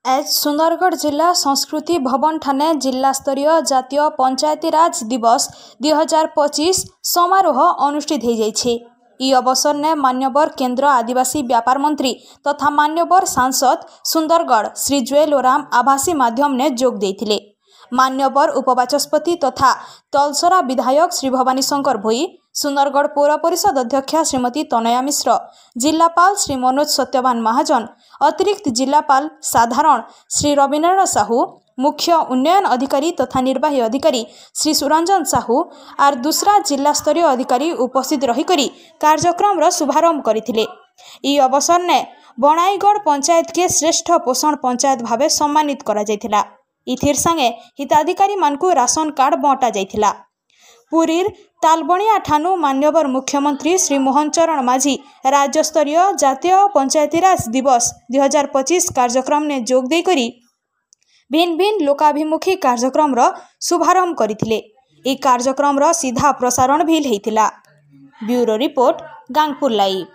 आज सुंदरगढ़ जिला संस्कृति भवन ठाणे जिला स्तरीय जातीय पंचायती राज दिवस 2025 समारोह अनुष्ठित हो जाइए। ई अवसर ने मान्यवर केंद्र आदिवासी व्यापार मंत्री तथा मान्यवर सांसद सुंदरगढ़ श्री जुएल ओराम आभासी माध्यम ने जोग देइथिले। मान्यवर उपबाचस्पति तथा तलसरा विधायक श्री भवानी शंकर भोई, सुंदरगढ़ पौर परिषद अध्यक्षा श्रीमती तनया मिश्र, जिलापाल श्री मनोज सत्यवान महाजन, अतिरिक्त जिलापाल साधारण श्री रविनारायण साहू, मुख्य उन्नयन अधिकारी तथा निर्वाही अधिकारी श्री सुरंजन साहू और दूसरा जिला स्तरीय अधिकारी उपस्थित रहीकरी कार्यक्रम शुभारंभ करथिले। ई अवसर ने बनाईगढ़ पंचायत के श्रेष्ठ पोषण पंचायत भावे सम्मानित करा जायथिला। इथिर संगे हिताधिकारी मानकु राशन कार्ड बंटा जायथिला। पुरीर तालबणिया ठानु मान्यवर मुख्यमंत्री श्री मोहन चरण माझी राज्य स्तरीय जातीय पंचायती राज दिवस 2025 कार्यक्रम ने जोग देई करी भिन्न भिन्न लोकाभिमुखी कार्यक्रम शुभारंभ करथिले। ए कार्यक्रम सीधा प्रसारण भी हेइथिला। Bureau report Gangpur live.